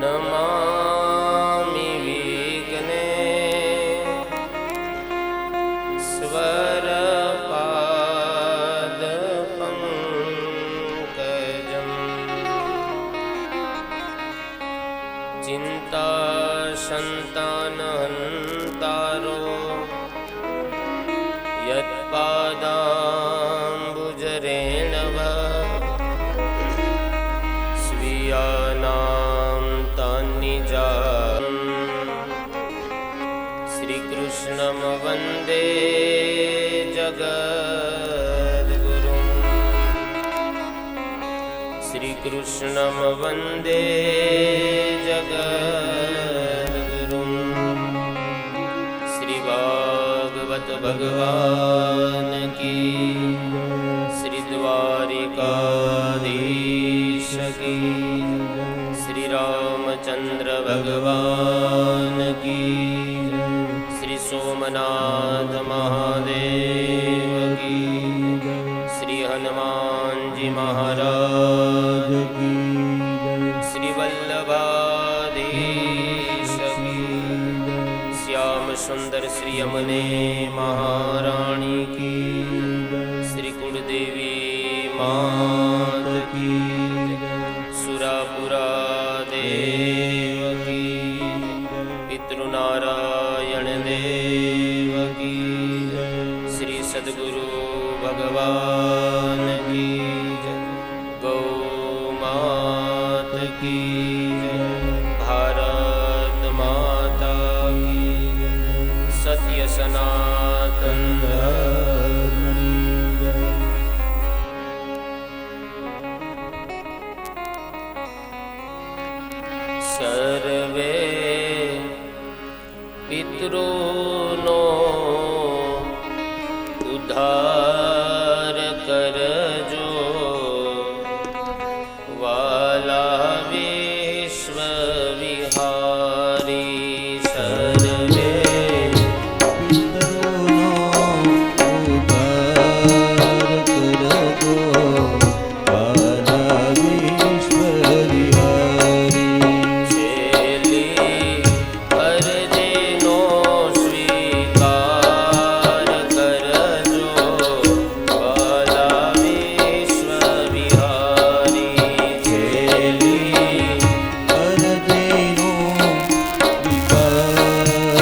नमामि विघ्ने स्वरपादपङ्कजम् चिन्ता सन्तानहन्तारो यत्पादाम्बुजरेणव स्वीयानां तान्निजाम् श्रीकृष्णं वन्दे जगद्गुरुम् श्रीकृष्णं वन्दे जगद्गुरुम् श्रीभागवत भगवान की श्री द्वारिकाधीश की श्री रामचंद्र भगवान की श्री सोमनाथ महादेव की श्री हनुमान जी महाराज की श्री वल्लभाधीश की श्याम सुंदर श्री यमुने महारानी की श्री कुलदेवी मात की सुरापुरा देव की पितृनारायण देव की श्री सद्गुरु भगवान की गौ मात की भारत माता સનાતન ધર્મની જય. સર્વે પિતૃનો ઉદ્ધાર કરજો વાલા વિશ્વ વિહારી. સર્વે પિતૃનો ઉદ્ધાર કરજો વાલા વિશ્વ વિહારી. છેલ્લી અરજીનો સ્વીકાર કરજો વાલા વિશ્વ વિહારી. છેલ્લી અરજીનો વિકાર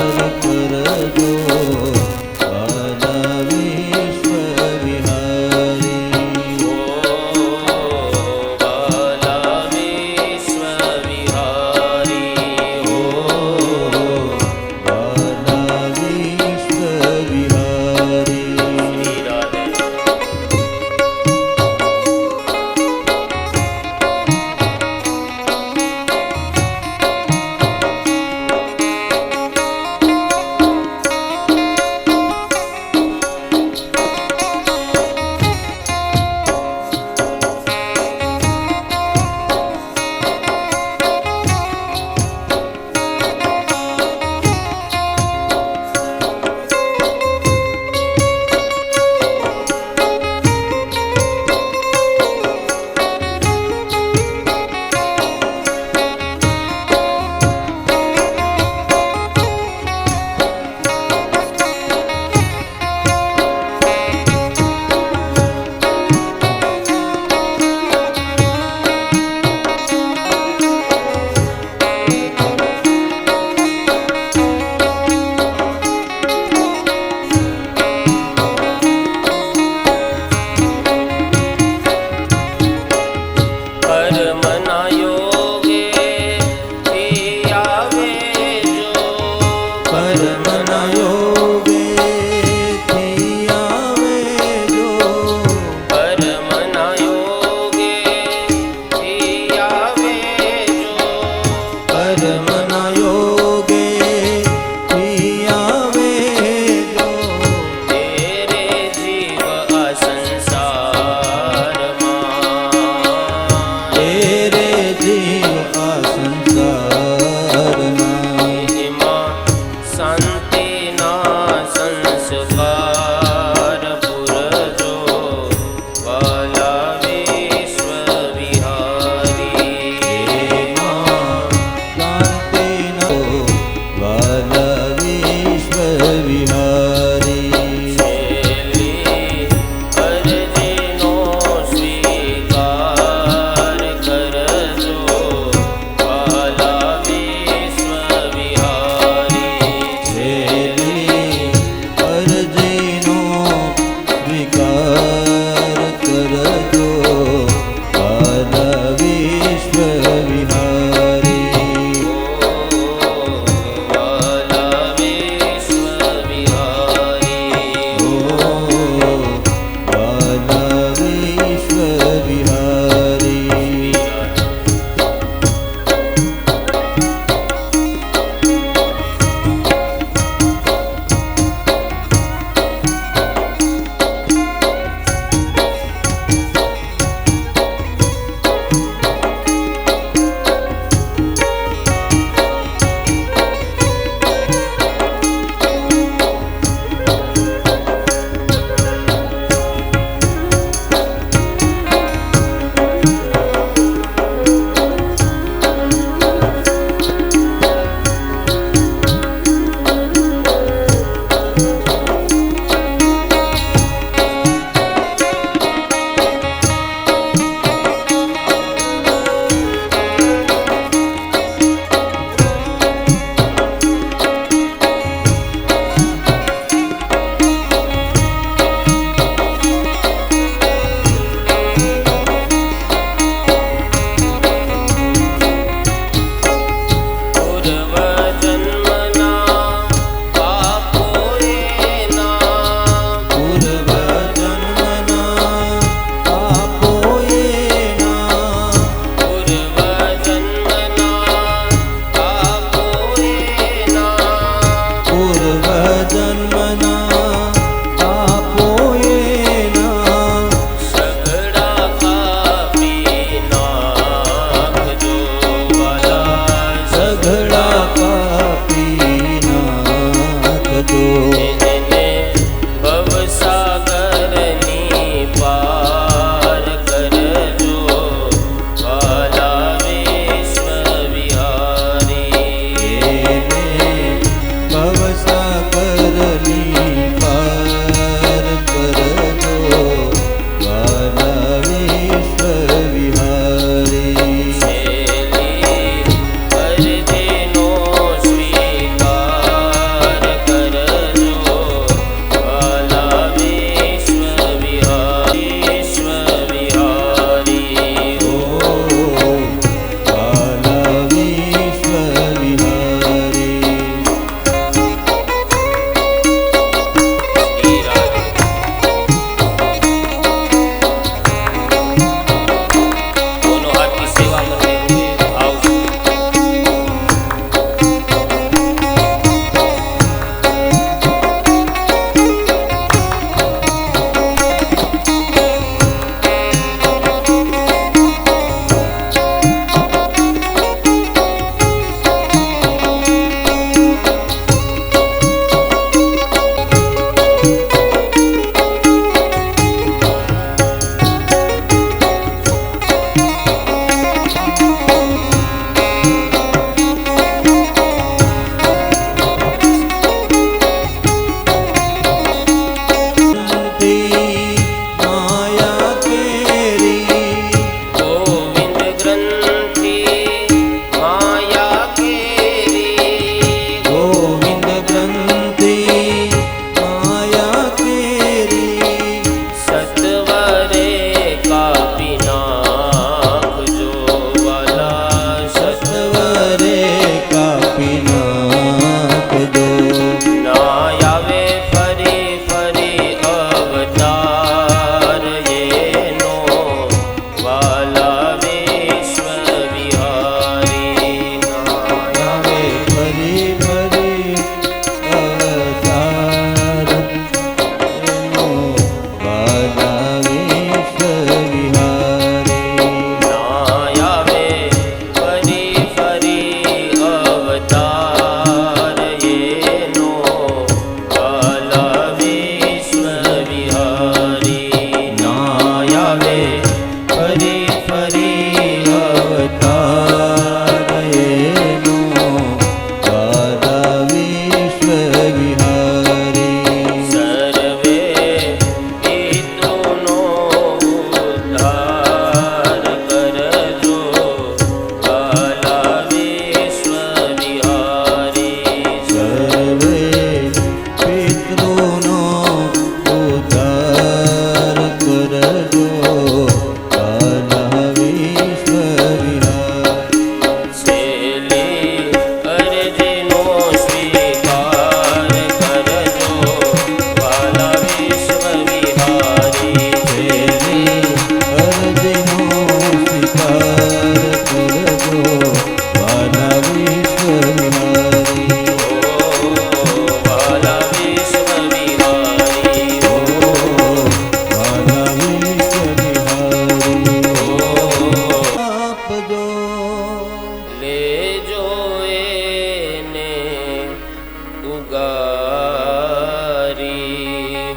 ઉગારી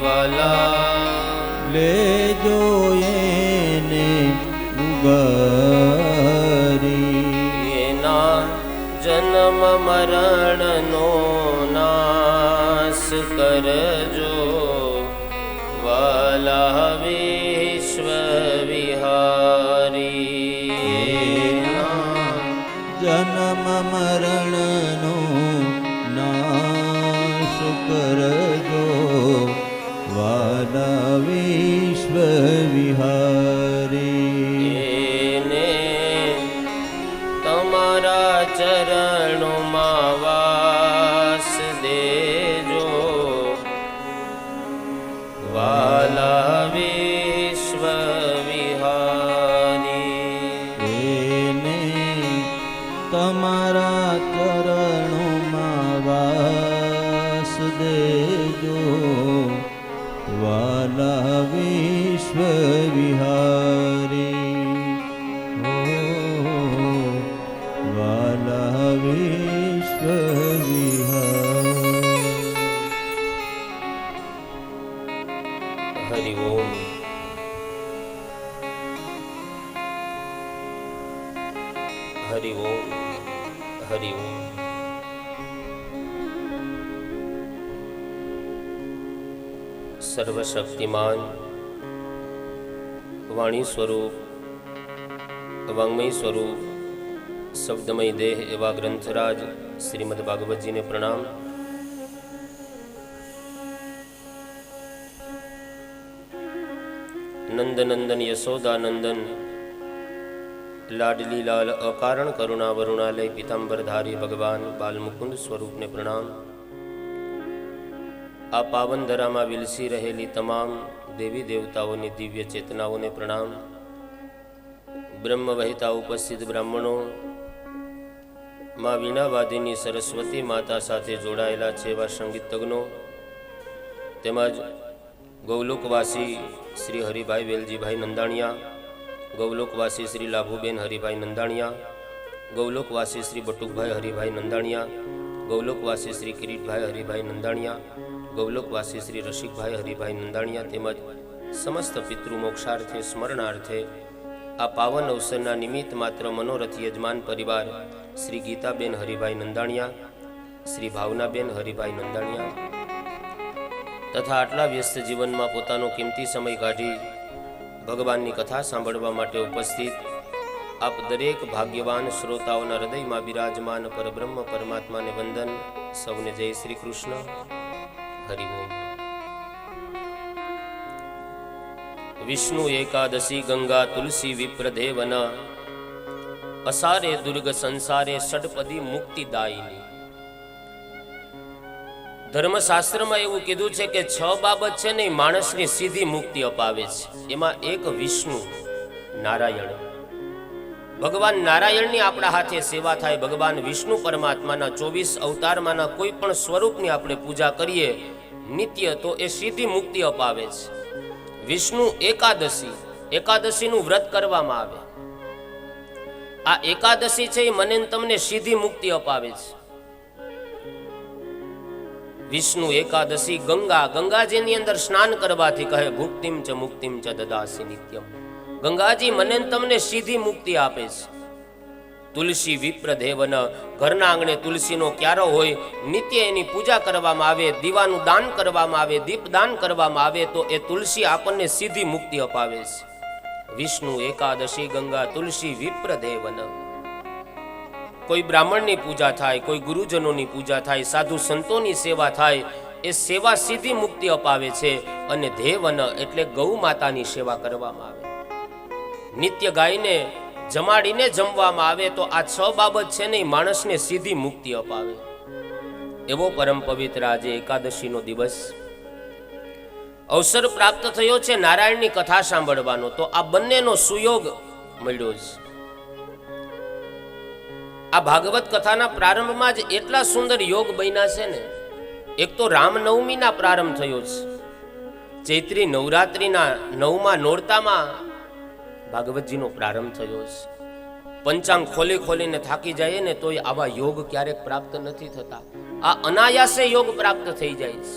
વાલા લેજો એને ઉગારી એના જન્મ મરણનો નાશ કરજો વાલા વિશ્વ વિહારી જન્મ મરણનો નાશ કરજો વાલા વિશ્વ વિહારી એને તમારા ચરણોમાં વાસ દેજો વાલા વિશ્વ વિહારી એને તમારા ચરણોમાં વાસ દેજો વાલા વિશ્વ વિહારી વાલા વિશ્વ વિહારી હરિ ઓમ હરિ ઓમ હરિ ઓમ સર્વશક્તિમાન વાણી સ્વરૂપ વાંગમય સ્વરૂપ શબ્દમય દેહ એવા ગ્રંથરાજ શ્રીમદ ભાગવતજીને પ્રણામ. નંદનંદન યશોદાનંદન લાડલી લાલ અકારણ કરુણા વરુણાલય પીતાંબરધારી ભગવાન બાલમુકુંદ સ્વરૂપને પ્રણામ. આ પાવન ધરામાં વિલસી રહેલી તમામ દેવી દેવતાઓની દિવ્ય ચેતનાઓને પ્રણામ. બ્રહ્મ વહેતા ઉપસ્થિત બ્રાહ્મણો, માં વીણાવાદીની સરસ્વતી માતા સાથે જોડાયેલા છે એવા સંગીતજ્ઞો, તેમજ ગૌલોકવાસી શ્રી હરિભાઈ વેલજીભાઈ નંદાણીયા, ગૌલોકવાસી શ્રી લાભુબેન હરિભાઈ નંદાણીયા, ગૌલોકવાસી શ્રી બટુકભાઈ હરિભાઈ નંદાણીયા, ગૌલોકવાસી શ્રી કિરીટભાઈ હરિભાઈ નંદાણીયા, ગૌલોકવાસી શ્રી રસિકભાઈ હરિભાઈ નંદાણીયા તેમજ સમસ્ત પિતૃમોક્ષાર્થે સ્મરણાર્થે આ પાવન અવસરના નિમિત્ત માત્ર મનોરથ યજમાન પરિવાર શ્રી ગીતાબેન હરિભાઈ નંદાણીયા, શ્રી ભાવનાબેન હરિભાઈ નંદાણીયા તથા આટલા વ્યસ્ત જીવનમાં પોતાનો કિંમતી સમય કાઢી ભગવાનની કથા સાંભળવા માટે ઉપસ્થિત આપ દરેક ભાગ્યવાન શ્રોતાઓના હૃદયમાં બિરાજમાન પરબ્રહ્મ પરમાત્માને વંદન. સૌને જય શ્રી કૃષ્ણ. હરિ ઓમ. વિષ્ણુ એકાદશી ગંગા તુલસી વિપ્રદેવન અસારે દુર્ગ સંસારે ષડપદી મુક્તિદાયિની. ધર્મશાસ્ત્રમાં એવું કીધું છે કે 6 બાબત છે ને માણસની સીધી મુક્તિ અપાવે છે. એમાં એક વિષ્ણુ નારાયણ, ભગવાન નારાયણની આપણા હાથે સેવા થાય. ભગવાન વિષ્ણુ પરમાત્માના 24 અવતારમાંના કોઈ પણ સ્વરૂપની આપણે પૂજા કરીએ નિત્ય તો એ સીધી મુક્તિ અપાવે છે. વિષ્ણુ એકાદશી, એકાદશીનું વ્રત કરવામાં આવે. આ એકાદશી છે એ મને તમને સીધી મુક્તિ અપાવે છે. વિષ્ણુ એકાદશી ગંગા, ગંગાજીની અંદર સ્નાન કરવાથી કહે ભુક્તિમ ચ મુક્તિમ ચ દદાસી નિત્યમ. ગંગાજી મને તમને સીધી મુક્તિ આપે છે. તુલસી વિપ્રદેવન, ઘરના આંગણે તુલસીનો ક્યારો હોય, નિત્ય એની પૂજા કરવામાં આવે, દીવાનું દાન કરવામાં આવે, દીપદાન કરવામાં આવે તો એ તુલસી આપણને સીધી મુક્તિ અપાવે છે. વિષ્ણુ એકાદશી ગંગા તુલસી વિપ્રદેવન. કોઈ બ્રાહ્મણની પૂજા થાય, કોઈ ગુરુજનોની પૂજા થાય, સાધુ સંતોની સેવા થાય, એ સેવા સીધી મુક્તિ અપાવે છે. અને દેવન એટલે ગૌ માતાની સેવા કરવામાં આવે, નિત્ય ગાયને જમાડીને જમવામાં આવે તો આ 6 બાબત છે ને માણસને સીધી મુક્તિ અપાવે. એવો પરમ પવિત્ર આજે એકાદશીનો દિવસ અવસર પ્રાપ્ત થયો છે નારાયણની કથા સાંભળવાનો. તો આ બંનેનો સુયોગ મળ્યો છે. આ ભાગવત કથાના પ્રારંભમાં જ એટલા સુંદર યોગ બન્યા છે ને. એક તો રામનવમીના પ્રારંભ થયો છે. ચૈત્રી નવરાત્રિના 9મા નોરતામાં ભાગવતજીનો પ્રારંભ થયો છે. પંચાંગ ખોલીને થાકી જાય ને તોય આવા યોગ ક્યારેક પ્રાપ્ત નથી થતા. આ અનાયાસે યોગ પ્રાપ્ત થઈ જાય છે.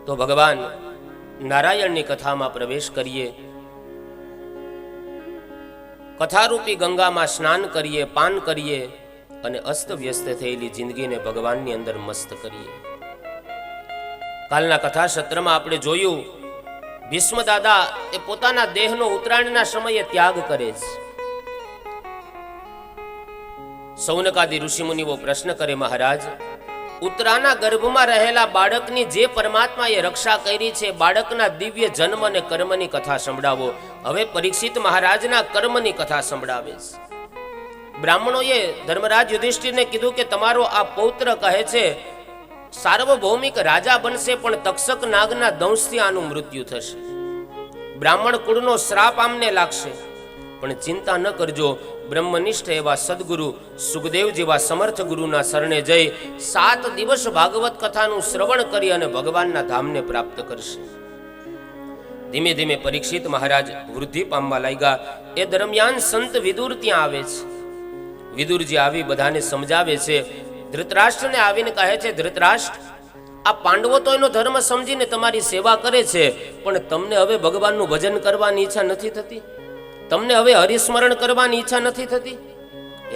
તો ભગવાન નારાયણની કથામાં પ્રવેશ કરીએ, કથારૂપી ગંગામાં સ્નાન કરીએ, પાન કરીએ અને અસ્તવ્યસ્ત થયેલી જિંદગીને ભગવાનની અંદર મસ્ત કરીએ. કાલના કથા સત્રમાં આપણે જોયું, ભીષ્મ દાદા એ પોતાના દેહનો ઉત્તરાયણના સમયે ત્યાગ કરે છે. સૌનકાદી ઋષિમુનિઓ પ્રશ્ન કરે, મહારાજ, ઉત્તરાના ગર્ભમાં રહેલા બાળકની જે પરમાત્માએ રક્ષા કરી છે, બાળકના દિવ્ય જન્મ અને કર્મની કથા સંભળાવો. હવે પરીક્ષિત મહારાજના કર્મની કથા સંભળાવે છે. બ્રાહ્મણોએ ધર્મરાજ યુધિષ્ઠિરને કીધું કે તમારો આ પૌત્ર કહે છે સાર્વભૌમિક રાજા બનશે, પણ તક્ષક નાગના દંશથી આનું મૃત્યુ થશે. બ્રાહ્મણ કુળનો શ્રાપ આમને લાગશે. પણ ચિંતા ન કરજો, બ્રહ્મનિષ્ઠ એવા સદગુરુ સુખદેવ જેવા સમર્થ ગુરુના શરણે જઈ 7 દિવસ ભાગવત કથાનું શ્રવણ કરી અને ભગવાનના ધામને પ્રાપ્ત કરશે. ધીમે ધીમે પરીક્ષિત મહારાજ વૃદ્ધિ પામવા લાગ્યા. એ દરમિયાન સંત વિદુર ત્યાં આવે છે. વિદુરજી આવી બધાને સમજાવે છે. ધૃતરાષ્ટ્રને આવીને કહે છે, ધૃતરાષ્ટ્ર, આ પાંડવો તો એનો ધર્મ સમજીને તમારી સેવા કરે છે, પણ તમને હવે ભગવાનનું ભજન કરવાની ઈચ્છા નથી થતી? તમને હવે હરિસ્મરણ કરવાની ઈચ્છા નથી થતી?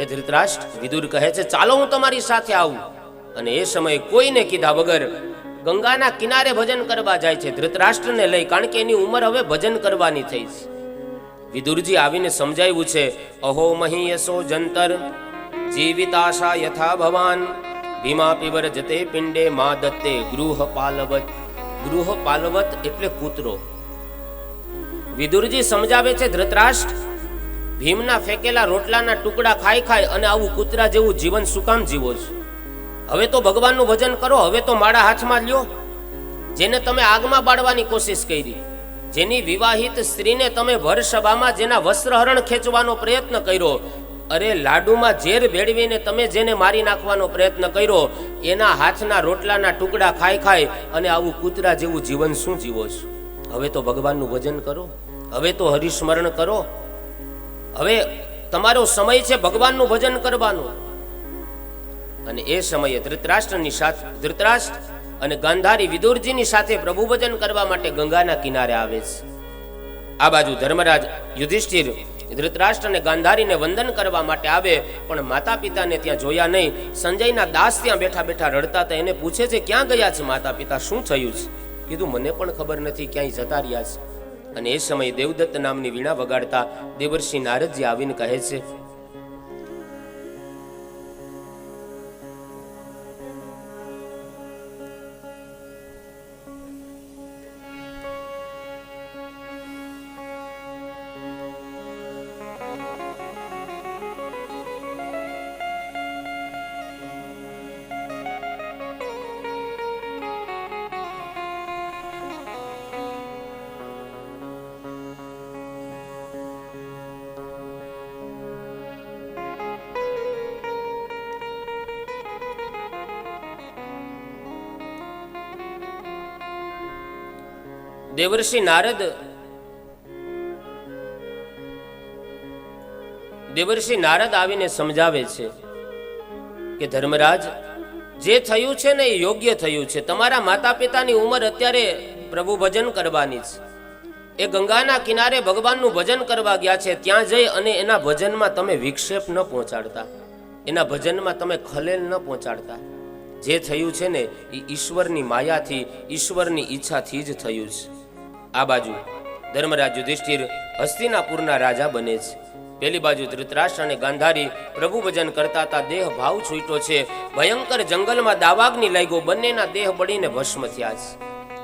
એ ધૃતરાષ્ટ્ર, વિદુર કહે છે, ચાલો હું તમારી સાથે આવું. અને એ સમયે કોઈને કીધા વગર ગંગાના કિનારે ભજન કરવા જાય છે, ધૃતરાષ્ટ્રને લઈ, કારણ કે એની ઉંમર હવે ભજન કરવાની થઈ છે. વિદુરજી આવીને સમજાવ્યું છે, અહો મહીયસો જંતર જીવિતાશા યથા ભવાન ભીમા પીવર જતે પિંડે મા દત્તે ગૃહ પાલવત. ગૃહ પાલવત એટલે કૂતરો. વિદુરજી સમજાવે છે, ધૃતરાષ્ટ્ર, ભીમના ફેંકેલા રોટલાના ટુકડા ખાઈ ખાઈ અને આવું કૂતરા જેવું જીવન શું કામ જીવો છો? હવે તો ભગવાનનું ભજન કરો. હવે તો માળા હાથમાં લ્યો. જેને તમે આગમાં બાળવાની કોશિશ કરી, જેની વિવાહિત સ્ત્રીને તમે ભર સભામાં જેના વસ્ત્રહરણ ખેંચવાનો પ્રયત્ન કર્યો, અરે લાડુમાં ઝેર ભેળવીને તમે જેને મારી નાખવાનો પ્રયત્ન કર્યો, એના હાથના રોટલાના ટુકડા ખાઈ ખાઈ અને આવું કૂતરા જેવું જીવન શું જીવો છો? હવે તો ભગવાનનું ભજન કરો. હવે તો હરિસ્મરણ કરો. હવે તમારો સમય છે ભગવાનનું ભજન કરવાનો. અને એ સમયે ધૃતરાષ્ટ્ર અને ગાંધારી વિદુરજીની સાથે પ્રભુ ભજન કરવા માટે ગંગાના કિનારે આવે છે. આ બાજુ ધર્મરાજ યુધિષ્ઠિર ધૃતરાષ્ટ્ર અને ગાંધારીને વંદન કરવા માટે આવે, પણ માતા પિતાને ત્યાં જોયા નહીં. સંજયના દાસ ત્યાં બેઠા બેઠા રડતા હતા. એને પૂછે છે, ક્યાં ગયા છે માતા પિતા, શું થયું છે? કીધું, મને પણ ખબર નથી, ક્યાંય જતા રહ્યા છે. અને એ સમયે દેવદત્ત નામની વીણા વગાડતા દેવર્ષિ નારદજી આવીને કહે છે, દેવર્ષિ નારદ આવીને સમજાવે છે કે ધર્મરાજ, જે થયું છે ને એ યોગ્ય થયું છે. તમારા માતા પિતાની ઉંમર અત્યારે પ્રભુ ભજન કરવાની છે. એ ગંગાના કિનારે ભગવાનનું ભજન કરવા ગયા છે. ત્યાં જઈ અને એના ભજનમાં તમે વિક્ષેપ ન પહોંચાડતા, એના ભજનમાં તમે ખલેલ ન પહોંચાડતા. જે થયું છે ને એ ઈશ્વરની માયાથી, ઈશ્વરની ઈચ્છાથી જ થયું છે. આ બાજુ ધર્મરાજ યુધિષ્ઠિર હસ્તિનાપુરના રાજા બને છે. પેલી બાજુ ધૃતરાષ્ટ્ર અને ગાંધારી પ્રભુ ભજન કરતા હતા. દેહ ભાવ છૂટ્યો છે. ભયંકર જંગલમાં દાવાગ્નિ લાગ્યો. બંનેના દેહ બળીને ભસ્મ થયા છે.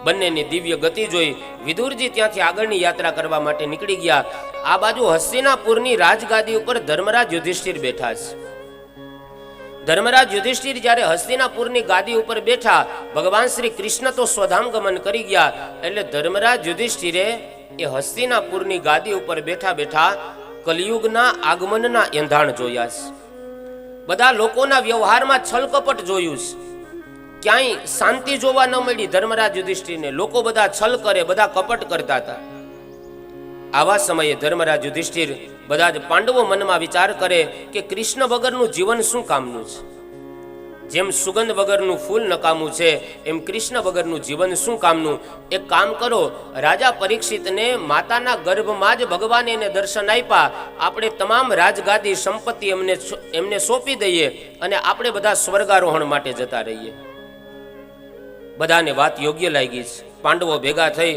બંનેની દિવ્ય ગતિ જોઈ વિદુરજી ત્યાંથી આગળની યાત્રા કરવા માટે નીકળી ગયા. આ બાજુ હસ્તિનાપુરની રાજગાદી ઉપર ધર્મરાજ યુધિષ્ઠિર બેઠા છે. ધર્મરાજ યુધિષ્ઠિર જ્યારે હસ્તિનાપુરની ગાદી ઉપર બેઠા, ભગવાન શ્રી કૃષ્ણ તો સ્વધામ ગમન કરી ગયા. એટલે ધર્મરાજ યુધિષ્ઠિરે એ હસ્તિનાપુરની ગાદી ઉપર બેઠા બેઠા કલિયુગના આગમનના એંધાણ જોયા છે. બધા લોકોના વ્યવહારમાં છલકપટ જોયું છે. ક્યાંય શાંતિ જોવા ન મળી ધર્મરાજ યુધિષ્ઠિરને. લોકો બધા છલ કરે, બધા કપટ કરતા હતા. આવા સમયે ધર્મરાજ યુધિષ્ઠિર બધા જ પાંડવો મનમાં વિચાર કરે કે કૃષ્ણ વગરનું જીવન શું કામનું છે? જેમ સુગંધ વગરનું ફૂલ નકામું છે, એમ કૃષ્ણ વગરનું જીવન શું કામનું? એક કામ કરો, રાજા પરીક્ષિતને માતાના ગર્ભમાં જ ભગવાને એને દર્શન આપ્યા. આપણે તમામ રાજગાદી સંપત્તિ એમને સોંપી દઈએ અને આપણે બધા સ્વર્ગારોહણ માટે જતા રહીએ. બધાને વાત યોગ્ય લાગી. પાંડવો ભેગા થઈ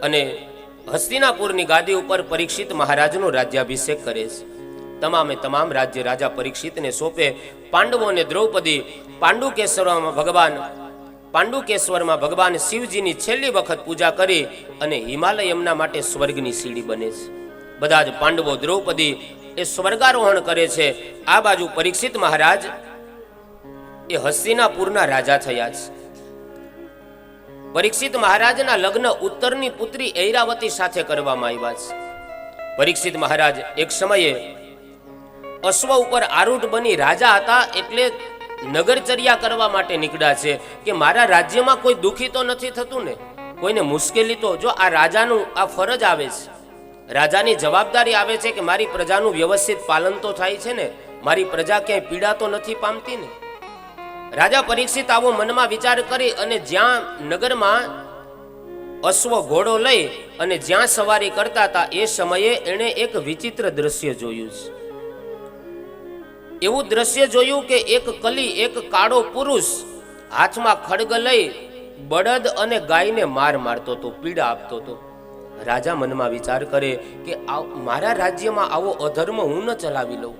અને હસ્તિનાપુરની ગાદી ઉપર પરીક્ષિત મહારાજનો રાજ્યાભિષેક કરે છે. તમામે તમામ રાજ્ય રાજા પરીક્ષિતને સોંપે. પાંડવોને દ્રૌપદી પાંડુકેશ્વરમાં ભગવાન શિવજીની છેલ્લી વખત પૂજા કરી અને હિમાલય એમના માટે સ્વર્ગની સીડી બને છે. બધા જ પાંડવો દ્રૌપદી એ સ્વર્ગારોહણ કરે છે. આ બાજુ પરીક્ષિત મહારાજ એ હસ્તિનાપુરના રાજા થયા છે. પરીક્ષિત મહારાજના લગ્ન ઉત્તરની પુત્રી ઐરાવતી સાથે કરવામાં આવ્યા છે. પરીક્ષિત મહારાજ એક સમયે અશ્વ ઉપર આરૂઢ બની રાજા હતા, એટલે નગરચર્યા કરવા માટે નીકળ્યા છે કે મારા રાજ્યમાં કોઈ દુખી તો નથી થતું ને, કોઈને મુશ્કેલી તો, જો આ રાજાનું આ ફરજ આવે છે, રાજાની જવાબદારી આવે છે કે મારી પ્રજાનું વ્યવસ્થિત પાલન તો થાય છે ને, મારી પ્રજા ક્યાંય પીડા તો નથી પામતી ને. રાજા પરીક્ષિત આવો મનમાં વિચાર કરી અને જ્યાં નગરમાં અશ્વ ઘોડો લઈ અને જ્યાં સવારી કરતા હતા એ સમયે એણે એક વિચિત્ર દ્રશ્ય જોયું છે. એવું દ્રશ્ય જોયું કે એક કલી, એક કાળો પુરુષ હાથમાં ખડગ લઈ બળદ અને ગાયને માર મારતો હતો, પીડા આપતો હતો. રાજા મનમાં વિચાર કરે કે મારા રાજ્યમાં આવો અધર્મ હું ન ચલાવી લઉં.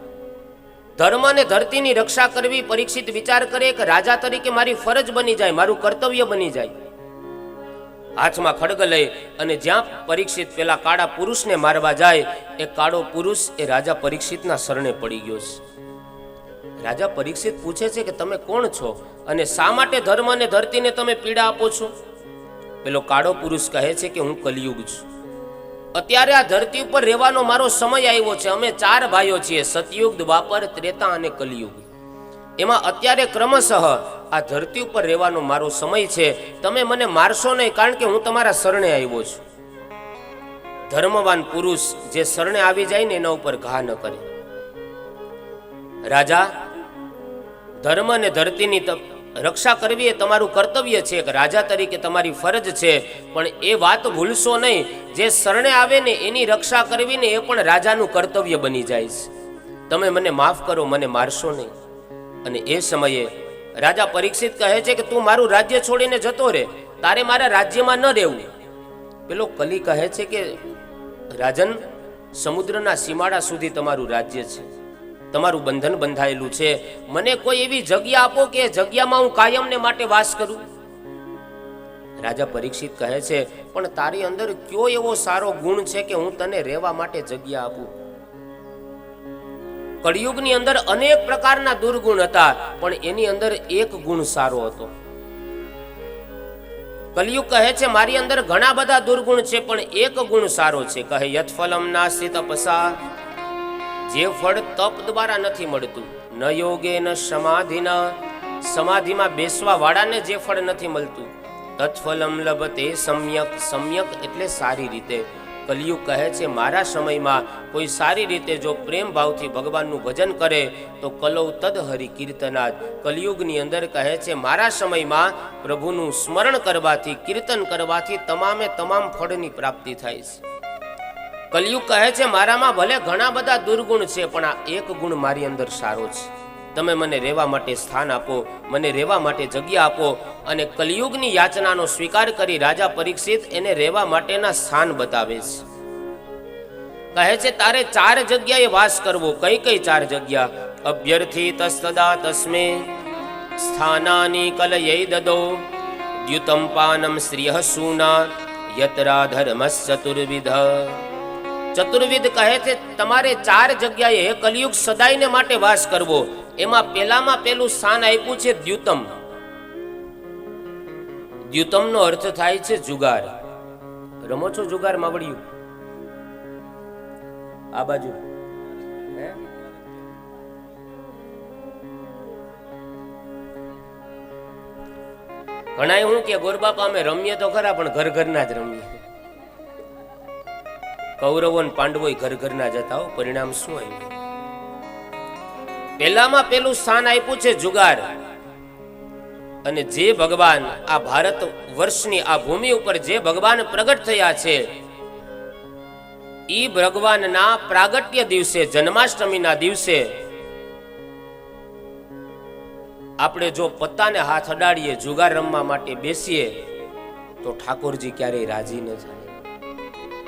ધર્મ અને ધરતીની રક્ષા કરવી પરીક્ષિત વિચાર કરે કે રાજા તરીકે મારી ફરજ બની જાય, મારું કર્તવ્ય બની જાય. હાથમાં ખડગ લઈ અને જ્યાં પરીક્ષિત પેલા કાળા પુરુષને મારવા જાય, એ કાળો પુરુષ એ રાજા પરીક્ષિતના શરણે પડી ગયો છે. રાજા પરીક્ષિત પૂછે છે કે તમે કોણ છો અને શા માટે ધર્મ અને ધરતીને તમે પીડા આપો છો? પેલો કાળો પુરુષ કહે છે કે હું કલિયુગ છું. અત્યારે આ ધરતી ઉપર રહેવાનો મારો સમય આવ્યો છે. અમે 4 ભાઈઓ છીએ, સતયુગ, દ્વાપર, ત્રેતા અને કલિયુગ. એમાં અત્યારે ક્રમશઃ આ ધરતી ઉપર રહેવાનો મારો સમય છે. તમે મને મારશો નહીં, કારણ કે હું તમારા શરણે આવ્યો છું. ધર્મવાન પુરુષ જે શરણે આવી જાય ને એના ઉપર ઘા ન કરે. રાજા, ધર્મ અને ધરતીની રક્ષા કરવી એ તમારું કર્તવ્ય છે, કે રાજા તરીકે તમારી ફરજ છે, પણ એ વાત ભૂલશો નહીં, જે શરણે આવે ને એની રક્ષા કરવી ને એ પણ રાજાનું કર્તવ્ય બની જાય છે. તમે મને માફ કરો, મને મારશો નહીં. અને એ સમયે રાજા પરીક્ષિત કહે છે કે તું મારું રાજ્ય છોડીને જતો રહે, તારે મારા રાજ્યમાં ન રહેવું. પેલો કલી કહે છે કે રાજન, સમુદ્રના સીમાડા સુધી તમારું રાજ્ય છે, તમારું બંધન બંધાયેલું છે. મને કોઈ એવી જગ્યા આપો કે જગ્યામાં હું કાયમને માટે વાસ કરું. રાજા પરીક્ષિત કહે છે પણ તારી અંદર કયો એવો સારો ગુણ છે કે હું તને રહેવા માટે જગ્યા આપું? કળિયુગની અંદર અનેક પ્રકારના દુર્ગુણ હતા, પણ એની અંદર એક ગુણ સારો હતો. કલિયુગ કહે છે મારી અંદર ઘણા બધા દુર્ગુણ છે, પણ એક ગુણ સારો છે. કહે યત ફલમ નાસ્તિ તપસા, જે ફળ તપ દ્વારા નથી મળતું, ન યોગે ન સમાધિના, સમાધિમાં બેસવા વાળાને જે ફળ નથી મળતું, તત્ફલમ લભતે સમ્યક, સમ્યક એટલે સારી રીતે. કલિયુગ કહે છે મારા સમયમાં કોઈ સારી રીતે જો પ્રેમ ભાવથી ભગવાનનું ભજન કરે તો કલૌ તદ હરિ કીર્તનાદ. કલિયુગની અંદર કહે છે મારા સમયમાં પ્રભુનું સ્મરણ કરવાથી, કીર્તન કરવાથી તમામે તમામ ફળની પ્રાપ્તિ થાય છે. કલિયુગ કહે છે મારામાં ભલે ઘણા બધા દુર્ગુણ છે, પણ આ એક ગુણ મારી અંદર સારો છે. તમે મને રહેવા માટે સ્થાન આપો, મને રહેવા માટે જગ્યા આપો. અને કલિયુગની યાચનાનો સ્વીકાર કરી રાજા પરીક્ષિત એને રહેવા માટેના સ્થાન બતાવે છે. કહે છે તારે 4 જગ્યાએ વાસ કરવો. કઈ કઈ 4 જગ્યા? અભ્યર્થી તસ્તદા તસ્મે સ્થાનાની કલયૈ દદો દ્યુતમ પાનમ શ્રિયઃ સૂના યતરા ધર્મસ્ ચતુર્વિધ. ચતુર્વિધ કહે છે તમારે 4 જગ્યાએ કલિયુગ સદાયને માટે વાસ કરવો. એમાં પહેલામાં પહેલું સ્થાન આપ્યું છે દ્યુતમ. દ્યુતમનો અર્થ થાય છે જુગાર. રમો છો જુગાર માવડિયું? આ બાજુ ઘણા હું કે ગોરબાપા અમે રમીએ તો ખરા, પણ ઘર ઘરના જ રમીએ. કૌરવો ને પાંડવો ઘર ઘરના જતા હો. પરિણામ શું આવ્યું? પહેલામાં પહેલું સ્થાન આપ્યું છે જુગાર. અને જે ભગવાન આ ભારત વર્ષની આ ભૂમિ ઉપર જે ભગવાન પ્રગટ થયા છે, ઈ ભગવાનના પ્રાગટ્ય દિવસે, જન્માષ્ટમીના દિવસે આપણે જો પત્તાને હાથ અડાડીએ, જુગાર રમવા માટે બેસીએ, તો ઠાકોરજી ક્યારેય રાજી ન થાય,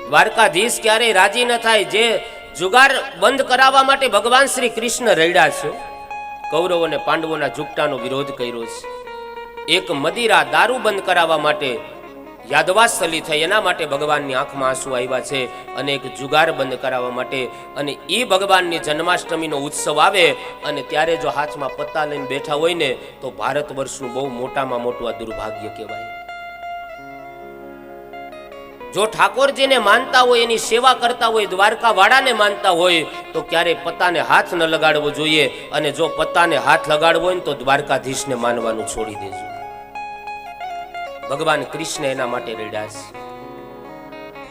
દ્વારકાધીશ ક્યારેય રાજી ન થાય. જે જુગાર બંધ કરાવવા માટે ભગવાન શ્રી કૃષ્ણ રડ્યા છે, કૌરવ અને પાંડવોના ઝુકટાનો વિરોધ કર્યો છે. એક મદિરા દારૂ બંધ કરાવવા માટે યાદવાસ્થલી થઈ, એના માટે ભગવાનની આંખમાં આંસુ આવ્યા છે, અને એક જુગાર બંધ કરાવવા માટે. અને એ ભગવાનની જન્માષ્ટમીનો ઉત્સવ આવે અને ત્યારે જો હાથમાં પત્તા લઈને બેઠા હોય ને, તો ભારત વર્ષનું બહુ મોટામાં મોટું આ દુર્ભાગ્ય કહેવાય. જો ઠાકોરજીને માનતા હોય, એની સેવા કરતા હોય, દ્વારકા વાળાને માનતા હોય, તો ક્યારેય પત્તાને હાથ ન લગાડવો જોઈએ. અને જો પત્તાને હાથ લગાડવો હોય ને, તો દ્વારકાધીશને માનવાનું છોડી દેજો. ભગવાન કૃષ્ણ એના માટે રડ્યા છે.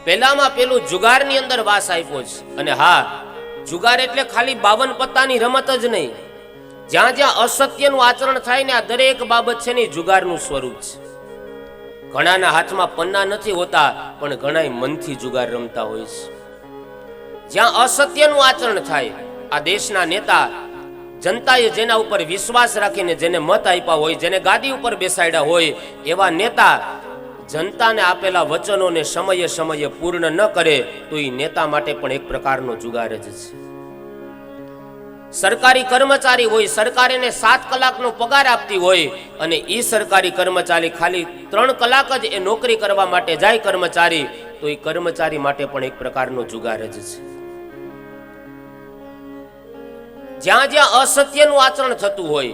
પહેલામાં પેલું જુગારની અંદર વાસ આપ્યો છે. અને હા, જુગાર એટલે ખાલી 52 પત્તાની રમત જ નહીં. જ્યાં જ્યાં અસત્યનું આચરણ થાય ને, આ દરેક બાબત છે ને જુગારનું સ્વરૂપ છે. ઘણાના હાથમાં પન્ના નથી હોતા, પણ ઘણા મનથી જુગાર રમતા હોય છે. જ્યાં અસત્યનું આચરણ થાય, આ દેશના નેતા જનતાએ જેના ઉપર વિશ્વાસ રાખીને જેને મત આપ્યા હોય, જેને ગાદી ઉપર બેસાડ્યા હોય, એવા નેતા જનતાને આપેલા વચનોને સમયે સમયે પૂર્ણ ન કરે, તો એ નેતા માટે પણ એક પ્રકારનો જુગાર જ છે. સરકારી કર્મચારી હોય, સરકાર એને 7 કલાકનો પગાર આપતી હોય, અને એ સરકારી કર્મચારી ખાલી 3 કલાક જ એ નોકરી કરવા માટે જાય કર્મચારી, તો એ કર્મચારી માટે પણ એક પ્રકારનો જુગાર જ છે. જ્યાં જ્યાં અસત્યનું આચરણ થતું હોય,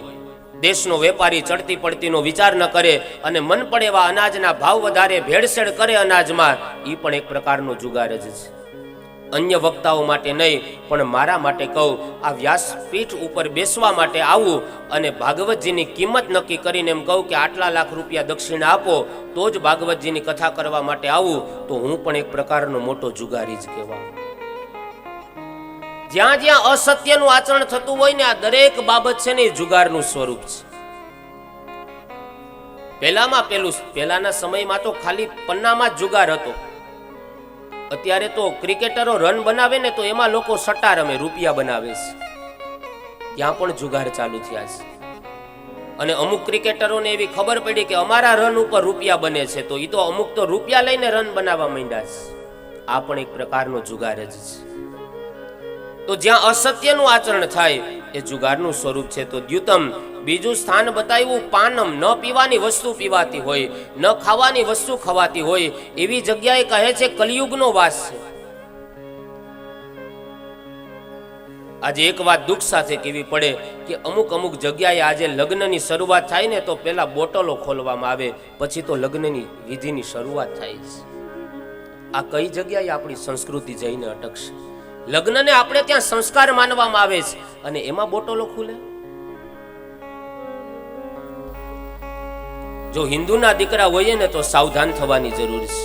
દેશનો વેપારી ચડતી પડતીનો વિચાર ન કરે અને મન પડે એવા અનાજના ભાવ વધારે ભેળસેળ કરે અનાજમાં, એ પણ એક પ્રકારનો જુગાર જ છે. અન્ય વક્તાઓ માટે નહીં, પણ મારા માટે કહું, આ વ્યાસપીઠ ઉપર બેસવા માટે આવું અને ભાગવતજીની કિંમત નક્કી કરીને એમ કહું કે આટલા લાખ રૂપિયા દક્ષિણા આપો તો જ ભાગવતજીની કથા કરવા માટે આવું, તો હું પણ એક પ્રકારનો મોટો જુગારી જ કહેવાઉં. જ્યાં જ્યાં અસત્યનું આચરણ થતું હોય ને, આ દરેક બાબત છે ને એ જુગારનું સ્વરૂપ છે. પહેલાના સમયમાં તો ખાલી પન્નામાં જ જુગાર હતો. અત્યારે તો ક્રિકેટરો રન બનાવે ને, તો એમાં લોકો સટ્ટા રમે, રૂપિયા બનાવે છે. ત્યાં પણ જુગાર ચાલુ થયા છે. અને અમુક ક્રિકેટરોને એવી ખબર પડી કે અમારા રન ઉપર રૂપિયા બને છે, તો એ તો અમુક તો રૂપિયા લઈને રન બનાવવા માંડ્યા છે. આ પણ એક પ્રકારનો જુગાર જ છે. તો જ્યાં અસત્યનું આચરણ થાય, એ જુગારનું સ્વરૂપ છે. તો દ્યુતમ બીજું સ્થાન બતાવ્યું, પાનમ, ન પીવાની વસ્તુ પીવાતી હોય, ન ખાવાની વસ્તુ ખવાતી હોય, એવી જગ્યાએ કહે છે કલિયુગનો વાસ છે. આજે એક વાત દુઃખ સાથે કહેવી પડે કે અમુક જગ્યાએ આજે લગ્નની શરૂઆત થાય ને, તો પેલા બોટલો ખોલવામાં આવે, પછી તો લગ્નની વિધિની શરૂઆત થાય છે. આ કઈ જગ્યાએ આપણી સંસ્કૃતિ જઈને અટકશે? લગ્નને આપણે ત્યાં સંસ્કાર માનવામાં આવે છે, અને એમાં બોટલો ખુલે. જો હિન્દુના દીકરા હોઈએ ને, તો સાવધાન થવાની જરૂર છે.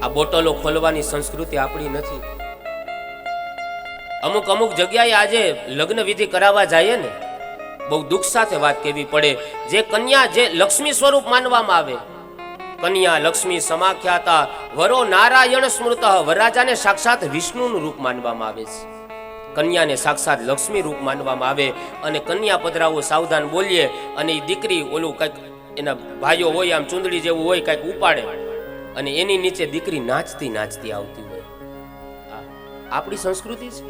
આ બોટલો ખોલવાની સંસ્કૃતિ આપણી નથી. અમુક જગ્યાએ આજે લગ્ન વિધિ કરાવવા જાય ને, બહુ દુઃખ સાથે વાત કહેવી પડે, જે કન્યા જે લક્ષ્મી સ્વરૂપ માનવામાં આવે, કન્યા લક્ષ્મી સમાખ્યાતા વરો નારાયણ સ્મૃત, વરરાજાને સાક્ષાત વિષ્ણુનું રૂપ માનવામાં આવે છે. કન્યાને સાક્ષાત લક્ષ્મી રૂપ માનવામાં આવે, અને કન્યા પધરાવો સાવધાન બોલીએ, અને એ દીકરી ઓલું કંઈક એના ભાઈઓ હોય આમ ચૂંદડી જેવું હોય કંઈક ઉપાડે, અને એની નીચે દીકરી નાચતી આવતી હોય. આપણી સંસ્કૃતિ છે.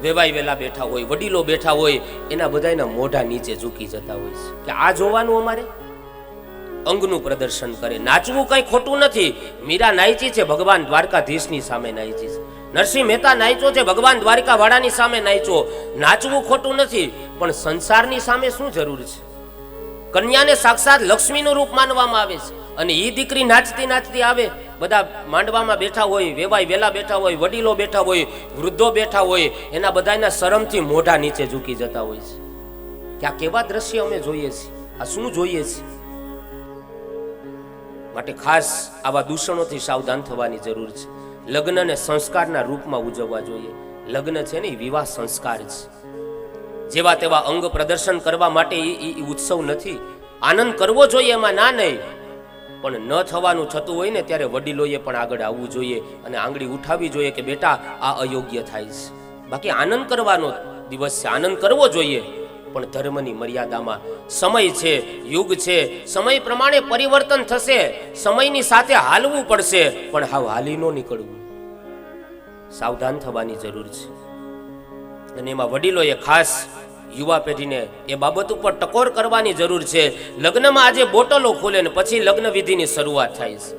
વેવાઈ વેલા બેઠા હોય, વડીલો બેઠા હોય, એના બધાના મોઢા નીચે ઝૂકી જતા હોય છે કે આ જોવાનું અમારે. અંગનું પ્રદર્શન કરે. નાચવું કઈ ખોટું નથી. મીરા નાચી છે, ભગવાન દ્વારકાધીશની સામે નાચી છે. નરસિંહ મહેતા નાચ્યો છે, ભગવાન દ્વારકા વાળાની સામે નાચ્યો. નાચવું ખોટું નથી, પણ સંસારની સામે શું જરૂર છે? કન્યાને સાક્ષાત લક્ષ્મીનું રૂપ માનવામાં આવે છે, અને એ દીકરી નાચતી આવે, બધા માંડવામાં બેઠા હોય, વેવાઈ વેલા બેઠા હોય, વડીલો બેઠા હોય, વૃદ્ધો બેઠા હોય, એના બધાના શરમથી મોઢા નીચે ઝૂકી જતા હોય છે. કે આ કેવા દ્રશ્ય અમે જોઈએ છીએ? આ શું જોઈએ છીએ? માટે ખાસ આવા દૂષણોથી સાવધાન થવાની જરૂર છે. લગ્નને સંસ્કારના રૂપમાં ઉજવવા જોઈએ. લગ્ન છે ને એ વિવાહ સંસ્કાર છે. જેવા તેવા અંગ પ્રદર્શન કરવા માટે એ ઉત્સવ નથી. આનંદ કરવો જોઈએ, એમાં ના નહીં, પણ ન થવાનું થતું હોય ને ત્યારે વડીલોએ પણ આગળ આવવું જોઈએ અને આંગળી ઉઠાવવી જોઈએ કે બેટા આ અયોગ્ય થાય છે. બાકી આનંદ કરવાનો દિવસ છે, આનંદ કરવો જોઈએ, પણ ધર્મની મર્યાદામાં. સમય છે, યુગ છે, સમય પ્રમાણે પરિવર્તન થશે, સમયની સાથે હાલવું પડશે, પણ હાવ હાલી ન નીકળવું. સાવધાન થવાની જરૂર છે. અને એમાં વડીલોએ ખાસ યુવા પેઢીને એ બાબત ઉપર ટકોર કરવાની જરૂર છે. લગ્નમાં આજે બોટલો ખોલે ને પછી લગ્ન વિધિની શરૂઆત થાય છે.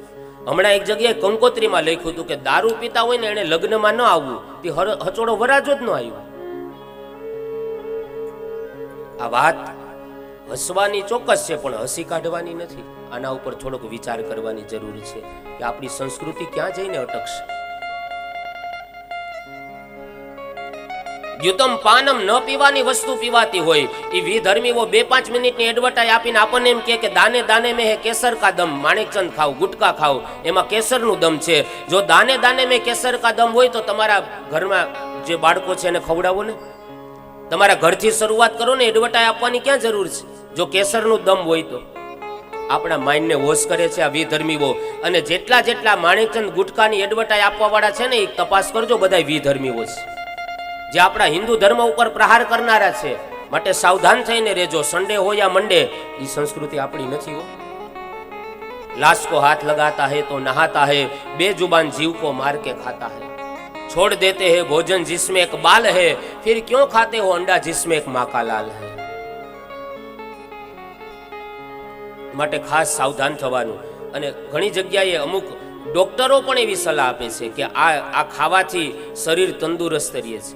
હમણાં એક જગ્યાએ કંકોત્રીમાં લખ્યું હતું કે દારૂ પીતા હોય ને એને લગ્નમાં ન આવવું, તે હચોડો વરાજો જ ન આવ્યો. આ વાત હસવાની ચોક્કસ છે, પણ હસી કાઢવાની નથી. આના ઉપર થોડોક વિચાર કરવાની જરૂર છે કે આપણી સંસ્કૃતિ ક્યાં જઈને અટકશે. યુતમ પાનમ, ન પીવાની વસ્તુ પીવાતી હોય એ વિધર્મીઓ 2-5 મિનિટની એડવર્ટાઈઝ આપીને આપણને એમ કે દાને દાને મેં હે કેસર કા દમ, માણેકચંદ ખાવ, ગુટકા ખાવ, એમાં કેસરનું દમ છે. જો દાને દાને મેં કેસર કા દમ હોય તો તમારા ઘરમાં જે બાળકો છે એને ખવડાવો ને. તમારા ઘરથી શરૂઆત કરો ને, એડવર્ટાઈઝ આપવાની ક્યાં જરૂર છે જો કેસરનું દમ હોય તો. આપણા માઇન્ડને વોશ કરે છે આ વિધર્મીઓ. અને જેટલા માણેકચંદ ગુટકાની એડવર્ટાઈઝ આપવા વાળા છે ને એ તપાસ કરજો, બધા વિધર્મીઓ છે જે આપણા હિન્દુ ધર્મ ઉપર પ્રહાર કરનારા છે. માટે સાવધાન થઈને રહેજો. સન્ડે હો યા મંડે, એ સંસ્કૃતિ આપણી નથી હો. લાશ કો હાથ લગાતા હૈ તો નહાતા હૈ, બેજુબાન જીવ કો માર કે ખાતા હૈ. छोड़ देते हैं भोजन जिसमें एक बाल है, फिर क्यों खाते हो अंडा जिसमें एक माँ का लाल है. માટે ખાસ સાવધાન થવાનું. અને ઘણી જગ્યાએ અમુક ડોક્ટરો પણ એવી સલાહ આપે છે કે આ ખાવાથી શરીર તંદુરસ્ત રહે છે.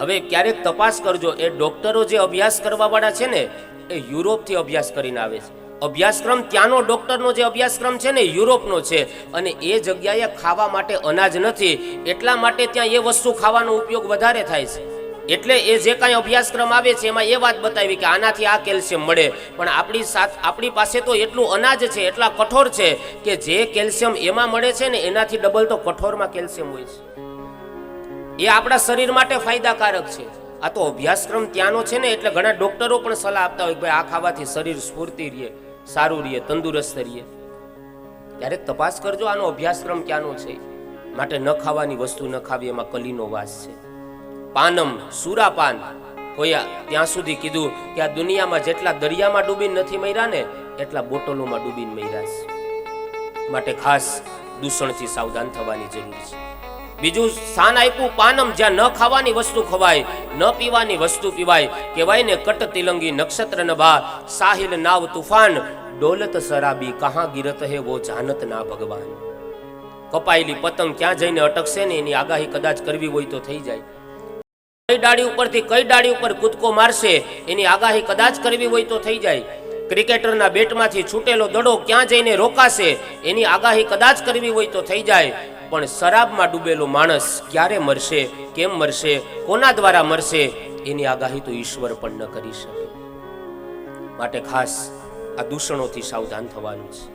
હવે ક્યારેક તપાસ કરજો, એ ડોક્ટરો જે અભ્યાસ કરવા વાળા છે ને એ યુરોપથી અભ્યાસ કરીને આવે છે. અભ્યાસક્રમ ત્યાંનો ડોક્ટરનો જે અભ્યાસક્રમ છે ને યુરોપનો છે, અને એ જગ્યાએ ખાવા માટે અનાજ નથી, એટલા માટે ત્યાં એ વસ્તુ ખાવાનો ઉપયોગ વધારે થાય છે. એટલે એ જે કાંઈ અભ્યાસક્રમ આવે છે એમાં એ વાત બતાવી કે આનાથી આ કેલ્શિયમ મળે. પણ આપણી પાસે તો એટલું અનાજ છે, એટલા કઠોર છે કે જે કેલ્શિયમ એમાં મળે છે ને એનાથી ડબલ તો કઠોરમાં કેલ્શિયમ હોય છે. એ આપણા શરીર માટે ફાયદાકારક છે. આ તો અભ્યાસક્રમ ત્યાંનો છે ને, એટલે ઘણા ડોક્ટરો પણ સલાહ આપતા હોય કે ભાઈ આ ખાવાથી શરીર સ્ફૂર્તિ રહે, સારું રહે, તંદુરસ્ત રહે. ક્યારેક તપાસ કરજો આનો અભ્યાસક્રમ ક્યાંનો છે. માટે ન ખાવાની વસ્તુ ન ખાવી, એમાં કલીનો વાસ છે. પાનમ, સુરાપાન. કોઈ ત્યાં સુધી કીધું કે આ દુનિયામાં જેટલા દરિયામાં ડૂબીને નથી મર્યા ને એટલા બોટલોમાં ડૂબીને મર્યા છે. માટે ખાસ દૂષણથી સાવધાન થવાની જરૂર છે. બીજું સ્થાન આપ્યું પાનમ, જ્યાં ન ખાવાની વસ્તુ ખવાય, ન પીવાની વસ્તુ પીવાય. કહેવાય ને કટ તિલંગી નક્ષત્ર નભા, સાહિલ નાવ તુફાન, ડોલત શરાબી કહાં ગિરત હે વો જાનત ના ભગવાન. કપાયેલી પતંગ ક્યાં જઈને અટકશે ને એની આગાહી કદાચ કરવી હોય તો થઈ જાય. કઈ ડાળી ઉપરથી કઈ ડાળી ઉપર કૂદકો મારશે એની આગાહી કદાચ કરવી હોય તો થઈ જાય. ક્રિકેટરના બેટમાંથી છૂટેલો દડો ક્યાં જઈને રોકાશે એની આગાહી કદાચ કરવી હોય તો થઈ જાય. પણ શરાબમાં ડૂબેલો માણસ ક્યારે મરશે, કેમ મરશે, કોના દ્વારા મરશે એની આગાહી તો ઈશ્વર પણ ન કરી શકે. માટે ખાસ આ દૂષણોથી સાવધાન થવાનું છે.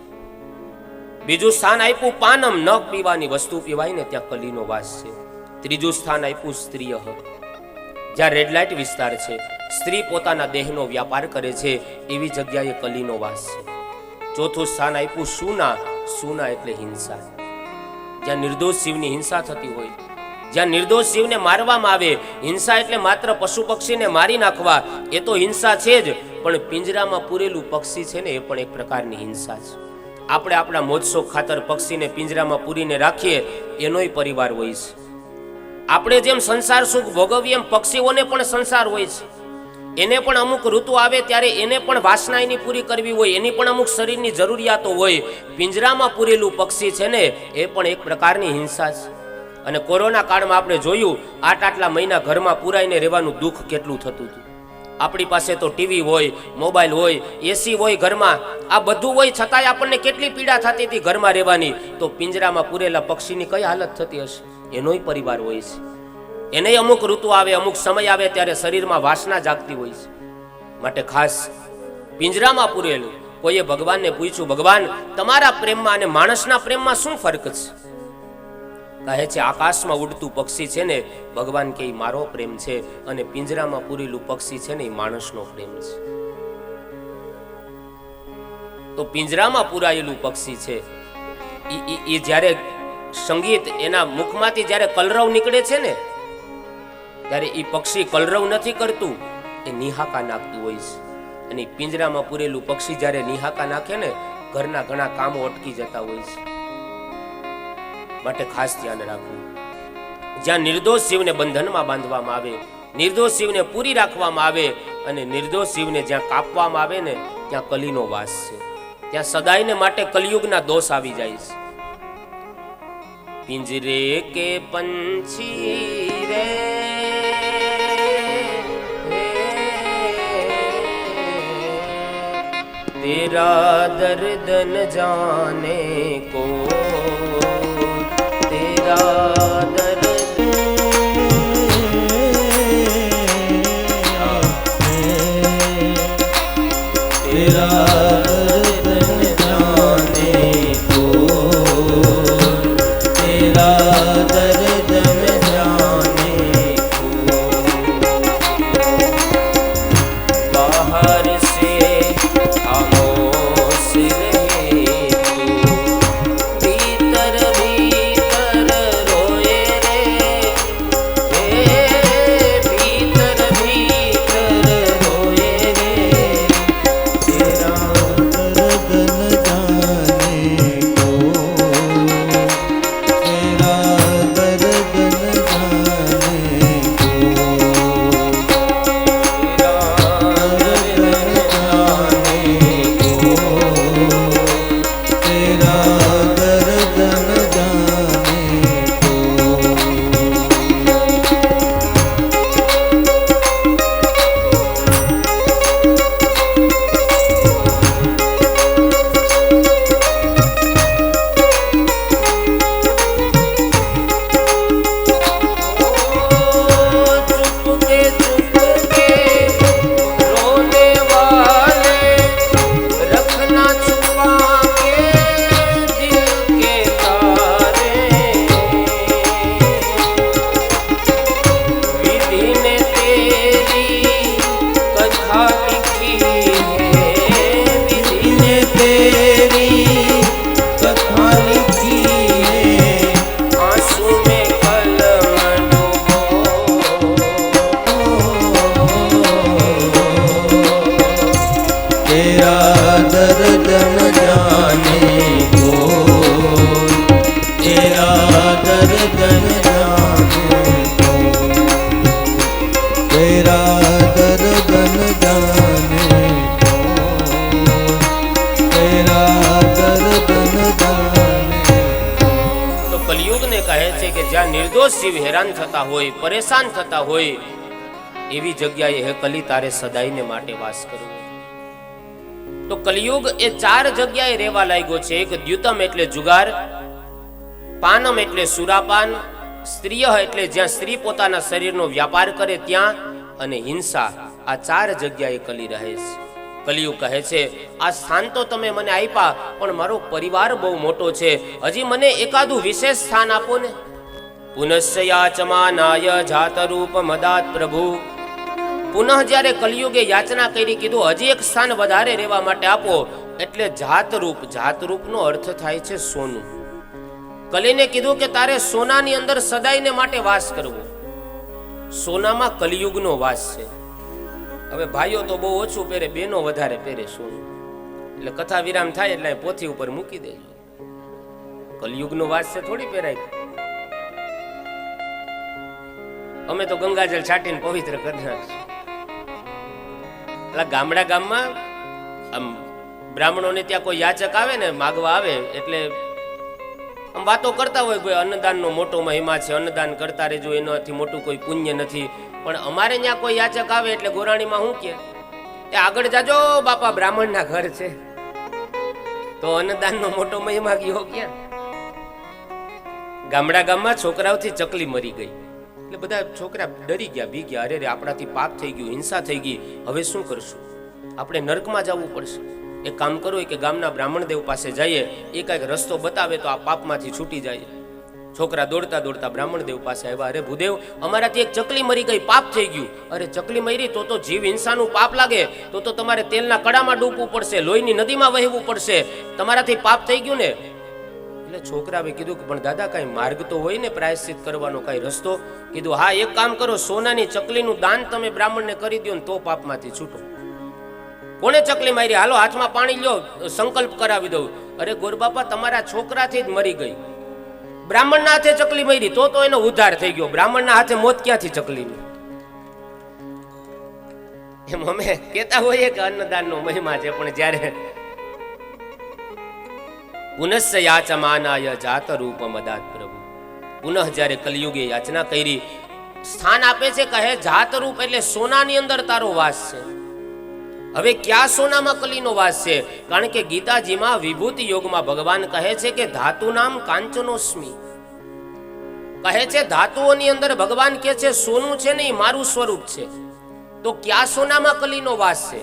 બીજું સ્થાન આપ્યું પાનમ, ન પીવાની વસ્તુ પીવાય ને ત્યાં કલીનો વાસ છે. ત્રીજું સ્થાન આપ્યું સ્ત્રીય, જ્યાં રેડ લાઇટ વિસ્તાર છે, સ્ત્રી પોતાના દેહનો વ્યાપાર કરે છે એવી જગ્યાએ કલીનો વાસ છે. ચોથું સ્થાન આપ્યું સુના. સુના એટલે હિંસા, જ્યાં નિર્દોષ જીવની હિંસા થતી હોય, જ્યાં નિર્દોષ જીવને મારવામાં આવે. હિંસા એટલે માત્ર પશુ પક્ષીને મારી નાખવા, એ તો હિંસા છે જ, પણ પિંજરામાં પૂરેલું પક્ષી છે ને એ પણ એક પ્રકારની હિંસા છે. આપણે આપણા મોજશોખ ખાતર પક્ષીને પિંજરામાં પૂરીને રાખીએ, એનોય પરિવાર હોય છે. આપણે જેમ સંસાર સુખ ભોગવીએ એમ પક્ષીઓને પણ સંસાર હોય છે. એને પણ અમુક ઋતુ આવે ત્યારે એને પણ વાસના એની પૂરી કરવી હોય, એની પણ અમુક શરીરની જરૂરિયાતો હોય. પિંજરામાં પૂરેલું પક્ષી છે ને એ પણ એક પ્રકારની હિંસા છે. અને કોરોના કાળમાં આપણે જોયું આટલા મહિના ઘરમાં પુરાઈને રહેવાનું દુઃખ કેટલું થતું હતું. આપણી પાસે તો ટીવી હોય, મોબાઈલ હોય, એસી હોય ઘરમાં, આ બધું હોય છતાંય આપણને કેટલી પીડા થતી હતી ઘરમાં રહેવાની. તો પિંજરામાં પૂરેલા પક્ષીની કઈ હાલત થતી હશે? એનોય પરિવાર હોય છે. એને અમુક ઋતુ આવે, અમુક સમય આવે ત્યારે શરીરમાં વાસના જાગતી હોય છે. માટે ખાસ પિંજરામાં પૂરેલું. કોઈએ ભગવાનને પૂછ્યું, ભગવાન તમારા પ્રેમમાં અને માણસના પ્રેમમાં શું ફરક છે? કહે છે આકાશમાં ઉડતું પક્ષી છે ને ભગવાન કે મારો પ્રેમ છે, અને પિંજરામાં પૂરેલું પક્ષી છે ને એ માણસનો પ્રેમ છે. તો પિંજરામાં પુરાયેલું પક્ષી છે એ જ્યારે સંગીત એના મુખમાંથી જ્યારે કલરવ નીકળે છે ને, ત્યારે એ પક્ષી કલરવ નથી કરતું, એ નિહાકા નાખતું હોય છે. અને પિંજરામાં પૂરેલું પક્ષી જ્યારે નિહાકા નાખે ને, ઘરના ઘણા કામો અટકી જતા હોય છે. માટે ખાસ ધ્યાન રાખવું. જ્યાં નિર્દોષ જીવને બંધનમાં બાંધવામાં આવે, નિર્દોષ જીવને પૂરી રાખવામાં આવે, અને નિર્દોષ જીવને જ્યાં કાપવામાં આવે ને, ત્યાં કલીનો વાસ છે. ત્યાં સદાયને માટે કલયુગના દોષ આવી જાય છે. પિંજરે કે પંછી રે तेरा दर्द न जाने को, तेरा दर्द तेरा दर्द न जाने को, तेरा दर्द न जाने को, बाहर से खामोश रहे तू, भीतर भीतर रोए रे, भीतर भीतर रोए रे, तेरा दर्द न जाने को, तेरा दर्द न जाने को, तेरा दर्द न जाने को, चुपके चुपके रोने वाले, रखना छुपा के दिल के तारे, विधि ने तेरी कथा लिखी है, विधि ने तेरी कथा लिखी है, आंसू में कलम डूबो, तेरा दर्द न जाने को, तेरा दर्द न जाने को, तेरा दर्द न जाने को, तेरा दर्द न जाने તો કલિયુગને કહે છે કે જ્યાં નિર્દોષ જીવ હેરાન થતા હોય, પરેશાન થતા હોય, એવી જગ્યાએ હે કલી તારે સદાયને માટે વાસ કરવો. તો કલિયુગ એ ચાર જગ્યાએ રહેવા લાગ્યો છે. એક દ્યુતમ એટલે જુગાર, પાનમ એટલે સુરાપાન, સ્ત્રીય એટલે જ્યાં સ્ત્રી પોતાના શરીરનો વ્યાપાર કરે ત્યાં, અને હિંસા. આ ચાર જગ્યાએ કલી રહે છે. કલિયુગ કહે છે આ સ્થાન તો તમે મને આપ્યા, પણ મારો પરિવાર બહુ મોટો છે, હજી મને એકાદું વિશેષ સ્થાન આપો ને. પુનશ્ચયાચમાનાય જાતરૂપ મદાત પ્રભુ. પુનઃ જ્યારે કલિયુગે યાચના કરી, કીધું હજી એક સ્થાન વધારે રહેવા માટે આપો. એટલે જાતરૂપ, જાતરૂપનો અર્થ થાય છે સોનું. કલીને કીધું કે તારે સોનાની અંદર સદાયને માટે વાસ કરવો. સોનામાં કલિયુગનો વાસ છે. હવે ભાઈઓ તો બહુ ઓછું પહેરે, બહેનો વધારે પહેરે સોનું. એટલે કથા વિરામ થાય એટલે પોથી ઉપર મૂકી દેજો. કલિયુગનો વાસ છે, થોડી પહેરાય. અમે તો ગંગાજળ છાટીને પવિત્ર કરી નાખશું. એટલે ગામડા ગામમાં આમ બ્રાહ્મણોને ત્યાં કોઈ યાચક આવે ને, માગવા આવે, એટલે આમ વાતો કરતા હોય, કોઈ અન્નદાનનો મોટો મહિમા છે, અન્નદાન કરતા રહેજો, એનાથી મોટું કોઈ પુણ્ય નથી. પણ અમારે ત્યાં કોઈ યાચક આવે એટલે ગોરાણીમાં શું કે, એ આગળ જાજો બાપા, બ્રાહ્મણના ઘર છે. તો અન્નદાનનો મોટો મહિમા ગયો ક્યાં? ગામડા ગામમાં છોકરાઓથી ચકલી મરી ગઈ એટલે બધા છોકરા ડરી ગયા, બી ગયા. અરે રે, આપણાથી પાપ થઈ ગયું, હિંસા થઈ ગઈ, હવે શું કરશું? આપણે નર્કમાં જવું પડશે. એક કામ કરવું કે ગામના બ્રાહ્મણ દેવ પાસે જઈએ, એ કાંઈક રસ્તો બતાવે તો આ પાપમાંથી છૂટી જાય. છોકરા દોડતા દોડતા બ્રાહ્મણ દેવ પાસે આવ્યા. અરે ભૂદેવ, અમારાથી એક ચકલી મરી ગઈ, પાપ થઈ ગયું. અરે ચકલી મરી તો જીવ હિંસાનું પાપ લાગે, તો તમારે તેલના કડામાં ડૂબવું પડશે, લોહીની નદીમાં વહેવું પડશે, તમારાથી પાપ થઈ ગયું ને. એટલે છોકરાએ કીધું કે પણ દાદા કઈ માર્ગ તો હોય ને પ્રાયશ્ચિત કરવાનો, કઈ રસ્તો? કીધું હા, એક કામ કરો, સોનાની ચકલીનું દાન તમે બ્રાહ્મણને કરી દો ને તો પાપમાંથી છૂટો. કોને ચકલી મારી? હાલો હાથમાં પાણી લ્યો, સંકલ્પ કરાવી દઉં. અરે ગોરબાપા, તમારા છોકરાથી જ મરી ગઈ, બ્રાહ્મણના હાથે ચકલી મરી તો એનો ઉદ્ધાર થઈ ગયો, બ્રાહ્મણના હાથે મોત ક્યાંથી ચકલીની? એમ અમે કહેતા હોઈએ કે અન્નદાનનો મહિમા છે, પણ જ્યારે પુનશ્ચ યાચમાનાય જાત રૂપમ અદાત પ્રભુ, પુનઃ જ્યારે કલિયુગે યાચના કરી, સ્થાન આપે છે, કહે જાત રૂપ એટલે સોનાની અંદર તારો વાસ છે. હવે ક્યાં સોનામાં કલીનો વાસ છે? કારણ કે ગીતાજીમાં વિભૂતિ યોગમાં ભગવાન કહે છે કે ધાતુ નામ કાંચનોસ્મિ, કહે છે ધાતુઓની અંદર ભગવાન કહે છે સોનું છે ને એ મારું સ્વરૂપ છે. તો ક્યાં સોનામાં કલીનો વાસ છે?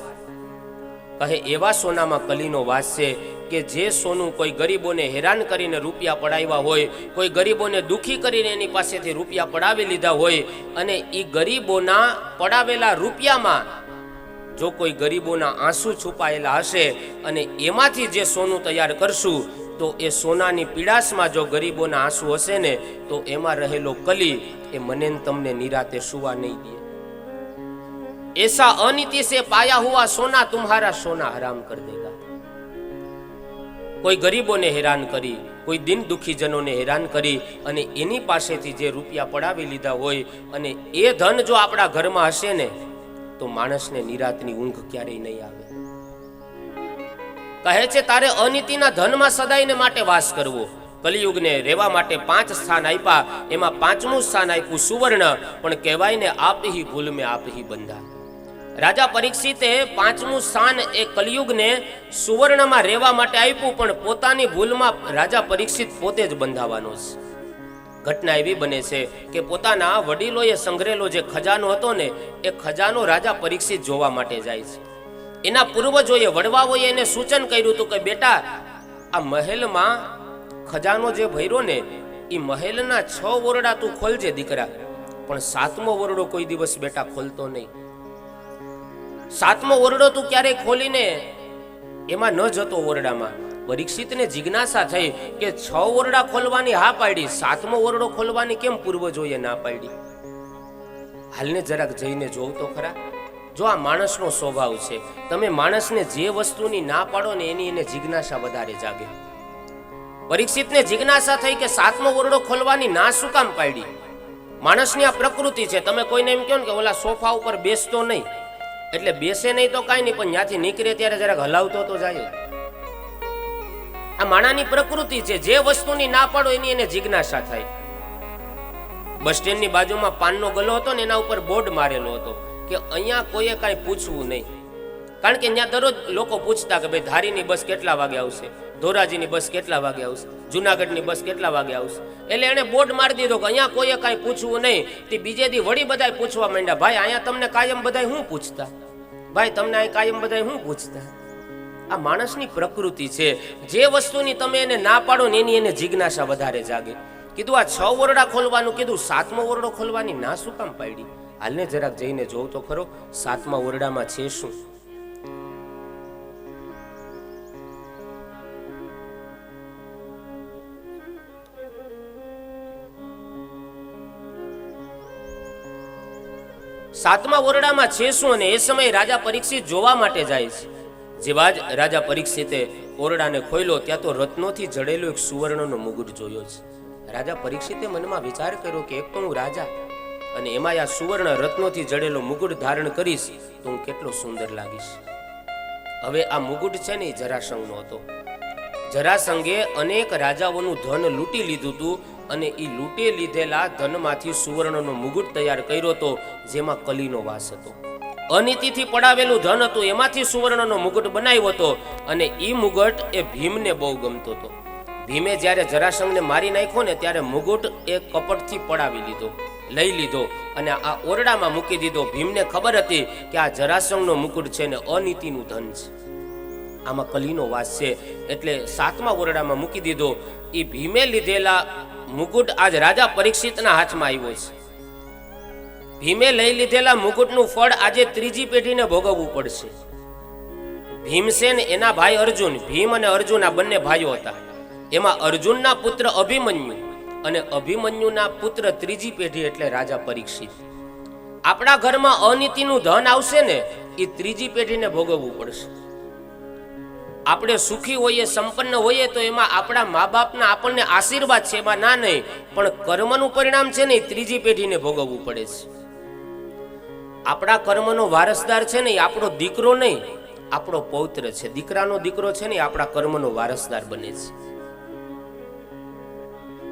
કહે એવા સોનામાં કલીનો વાસ છે કે જે સોનું કોઈ ગરીબોને હેરાન કરીને રૂપિયા પડાવ્યા હોય, કોઈ ગરીબોને દુખી કરીને એની પાસેથી રૂપિયા પડાવી લીધા હોય, અને એ ગરીબોના પડાવેલા રૂપિયામાં જો કોઈ ગરીબોના આંસુ છુપાયેલા હશે અને એમાંથી જે સોનું તૈયાર કરશું, તો એ સોનાની પીડાશમાં જો ગરીબોના આંસુ હશે ને, તો એમાં રહેલો કલી એ મને તમને નિરાતે સુવા નહીં દે. ऐसा अनीति से पाया हुआ सोना तुम्हारा सोना हराम कर देगा. કોઈ ગરીબોને હેરાન કરી, કોઈ દિન દુખી જનોને હેરાન કરી અને એની પાસેથી જે રૂપિયા પડાવી લીધા હોય, અને એ ધન જો આપણા ઘરમાં હશે ને, તો માણસને નિરાતની ઊંઘ ક્યારેય નહીં આવે. કહે છે તારે અનીતિના ધનમાં સદાયને માટે વાસ કરવો. કલિયુગને રહેવા માટે 5 સ્થાન આપ્યા, એમાં 5મું સ્થાન આપ્યું સુવર્ણ, પણ કહેવાય ને આપ હી ભૂલ મેં આપ હી બંધા. રાજા પરીક્ષિતે 5મું સ્થાન એ કલિયુગને સુવર્ણમાં રહેવા માટે આપ્યું, પણ પોતાની ભૂલમાં રાજા પરીક્ષિત પોતે જ બંધાવાનો છે. ઘટના એવી બને છે કે પોતાના વડીલોએ સંગ્રહેલો જે ખજાનો હતો ને, એ ખજાનો રાજા પરીક્ષિત જોવા માટે જાય છે. એના પૂર્વજોએ, વડવાઓએ એને સૂચન કર્યું હતું કે બેટા, આ મહેલમાં ખજાનો જે ભર્યો ને, એ મહેલના 6 ઓરડા તું ખોલજે દીકરા, પણ 7મો ઓરડો કોઈ દિવસ બેટા ખોલતો નહીં. 7મો ઓરડો તું ક્યારેય ખોલીને એમાં ન જતો ઓરડામાં. પરીક્ષિતને જિજ્ઞાસા થઈ કે 6 ઓરડા ખોલવાની હા પાડી, 7મો ઓરડો ખોલવાની કેમ પૂર્વજોએ ના પાડી? હાલને જરાક જઈને જોવ તો ખરા. જો આ માણસનો સ્વભાવ છે, તમે માણસને જે વસ્તુની ના પાડો ને એની એને જિજ્ઞાસા વધારે જાગે. પરીક્ષિતને જિજ્ઞાસા થઈ કે 7મો ઓરડો ખોલવાની ના શું કામ પાડી? માણસની આ પ્રકૃતિ છે. તમે કોઈને એમ કહો ને કે ઓલા સોફા ઉપર બેસતો નહીં, એટલે બેસે નહીં તો કાંઈ નહીં, પણ ત્યાંથી નીકળે ત્યારે જરાક હલાવતો તો જાય. આ માણાની પ્રકૃતિ છે. જે વસ્તુની ના પાડો એની એને જિજ્ઞાસા થાય. બસ સ્ટેન્ડની બાજુમાં પાનનો ગલ્લો હતો ને, એના ઉપર બોર્ડ મારેલો હતો કે અહીંયા કોઈએ કાંઈ પૂછવું નહીં. કારણ કે ત્યાં દરરોજ લોકો પૂછતા કે ભાઈ ધારીની બસ કેટલા વાગે આવશે, ધોરાજીની બસ કેટલા વાગે આવશે, જુનાગઢની બસ કેટલા વાગે આવશે. એટલે એને બોર્ડ મારી દીધો કે અહીંયા કોઈએ કાંઈ પૂછવું નહીં. તે બીજે દી વળી બધાય પૂછવા માંડ્યા, ભાઈ અહીંયા તમને કાયમ બધાય શું પૂછતા? ભાઈ તમને અહીં કાયમ બધાય શું પૂછતા? આ માણસની પ્રકૃતિ છે. જે વસ્તુની તમે એને ના પાડો ને એની એને જિજ્ઞાસા વધારે જાગે. કીધું આ 6 ઓરડા ખોલવાનું કીધું, 7મો ઓરડો ખોલવાની ના શું કામ પાડી? હાલને જરાક જઈને જોવ તો ખરો 7મા ઓરડામાં છે શું. સાતમા ઓરડામાં છે શું? અને એ સમયે રાજા પરીક્ષિત જોવા માટે જાય છે. જેવા જ રાજા પરીક્ષિતે ઓરડાને ખોલ્યો, ત્યાં તો રત્નોથી જડેલો એક સુવર્ણનો મુગટ જોયો છે. રાજા પરીક્ષિતે મનમાં વિચાર કર્યો કે એક તો હું રાજા, અને એમાં આ સુવર્ણ રત્નોથી જડેલો મુગટ ધારણ કરીશ તો હું કેટલો સુંદર લાગીશ. હવે આ મુગટ છે ને એ જરાસંઘનો હતો. જરાસંઘે અનેક રાજાઓનું ધન લૂંટી લીધું હતું, અને એ લૂંટે લીધેલા ધનમાંથી સુવર્ણનો મુગટ તૈયાર કર્યો હતો, જેમાં કલીનો વાસ હતો. અનીતિથી પડાવેલું ધન હતું, એમાંથી સુવર્ણનો મુગટ બનાવ્યો હતો. અને એ મુગટ એ ભીમને બહુ ગમતો હતો. ભીમે જ્યારે જરાસંઘને મારી નાખ્યો ને, ત્યારે મુગટ એ કપટથી પડાવી લીધો, લઈ લીધો અને આ ઓરડામાં મૂકી દીધો. ભીમને ખબર હતી કે આ જરાસંઘનો મુકુટ છે ને અનીતિનું ધન છે, આમાં કલીનો વાસ છે, એટલે 7મા ઓરડામાં મૂકી દીધો. એ ભીમે લીધેલા મુકુટ આજ રાજા પરીક્ષિતના હાથમાં આવ્યો છે. ભીમે લઈ લીધેલા મુકુટનું ફળ આજે ત્રીજી પેઢીને ભોગવવું પડશે. ભીમસેન એના ભાઈ અર્જુન, ભીમ અને અર્જુન આ બંને ભાઈઓ હતા. એમાં અર્જુનના પુત્ર અભિમન્યુ અને અભિમન્યુના પુત્ર ત્રીજી પેઢી એટલે રાજા પરીક્ષિત. આપણા ઘરમાં અનીતિનું ધન આવશે ને એ ત્રીજી પેઢીને ભોગવવું પડશે. આપણે સુખી હોઈએ, સંપન્ન હોઈએ તો એમાં આપણા મા બાપના આપણને આશીર્વાદ છે, એમાં ના નહીં, પણ કર્મનું પરિણામ છે ને એ ત્રીજી પેઢીને ભોગવવું પડે છે. આપણા કર્મનો વારસદાર છે ને એ આપણો દીકરો નહીં, આપણો પૌત્ર છે. દીકરાનો દીકરો છે ને એ આપણા કર્મનો વારસદાર બને છે.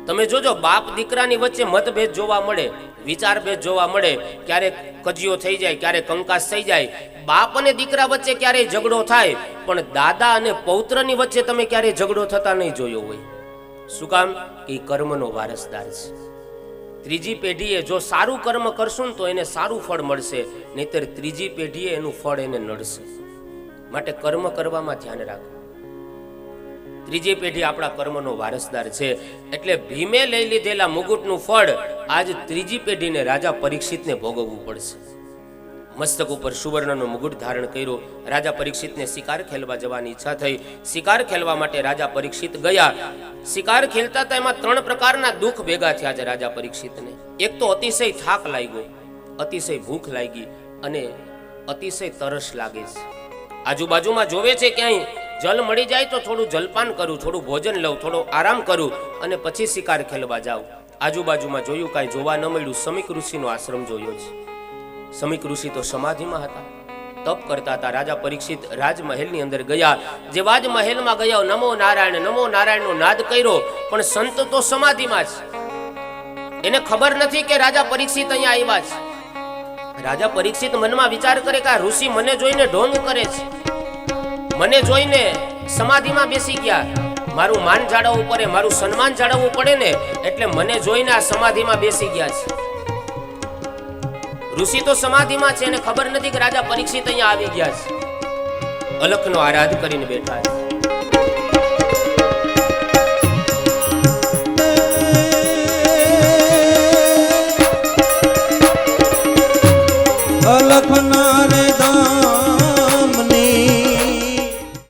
તમે જોજો, બાપ દીકરાની વચ્ચે મતભેદ જોવા મળે, વિચારભેદ જોવા મળે, ક્યારેક કજિયો થઈ જાય, ક્યારેક કંકાસ થઈ જાય. બાપ અને દીકરા વચ્ચે ક્યારેય ઝઘડો થાય, પણ દાદા અને પૌત્રની વચ્ચે તમે ક્યારેય ઝઘડો થતા નહીં જોયો હોય. શું કામ? કે કર્મનો વારસદાર છે. ત્રીજી પેઢીએ જો સારું કર્મ કરશું ને તો એને સારું ફળ મળશે, નહીતર ત્રીજી પેઢીએ એનું ફળ એને નડશે. માટે કર્મ કરવામાં ધ્યાન રાખો. ત્રીજી પેઢી આપણા કર્મનો વારસદાર છે. એટલે ભીમે લઈ લીધેલા મુગુટનું ફળ આજ ત્રીજી પેઢીને રાજા પરીક્ષિતને ભોગવવું પડશે. મસ્તક ઉપર સુવર્ણનો મુગુટ ધારણ કર્યો. રાજા પરીક્ષિતને શિકાર ખેલવા જવાની ઈચ્છા થઈ. શિકાર ખેલવા માટે રાજા પરીક્ષિત ગયા. શિકાર ખેલતા હતા એમાં 3 પ્રકારના દુઃખ ભેગા થયા છે રાજા પરીક્ષિતને. એક તો અતિશય થાક લાગ્યો, અતિશય ભૂખ લાગી અને અતિશય તરસ લાગે છે. આજુબાજુમાં જોવે છે ક્યાંય જલ મળી જાય તો થોડું જલપાન કરું, થોડું ભોજન લઉં, થોડો આરામ કરું અને પછી શિકાર ખેલવા જાઉં. આજુબાજુમાં જોયું, કાંઈ જોવા ન મળ્યું. સમીક ઋષિનો આશ્રમ જોયો છે. સમીક ઋષિ તો સમાધિમાં હતા, તપ કરતા હતા. રાજા પરીક્ષિત રાજમહેલની અંદર ગયા. જેવા જ મહેલમાં ગયા, નમો નારાયણનો નાદ કર્યો, પણ સંત તો સમાધિમાં છે. એને ખબર નથી કે રાજા પરીક્ષિત અહીંયા આવ્યા છે. રાજા પરીક્ષિત મનમાં વિચાર કરે કે આ ઋષિ મને જોઈને ઢોંગ કરે છે, મને જોઈને સમાધિમાં બેસી ગયા. મારું માન જાળવવું પડે, મારું સન્માન જાળવવું પડે ને, એટલે મને જોઈને આ સમાધિમાં બેસી ગયા છે. ઋષિ તો સમાધિમાં છે, એને ખબર નથી કે રાજા પરીક્ષિત અહીંયા આવી ગયા છે. અલખનો આરાધ કરીને બેઠા છે. અલખના રે દાન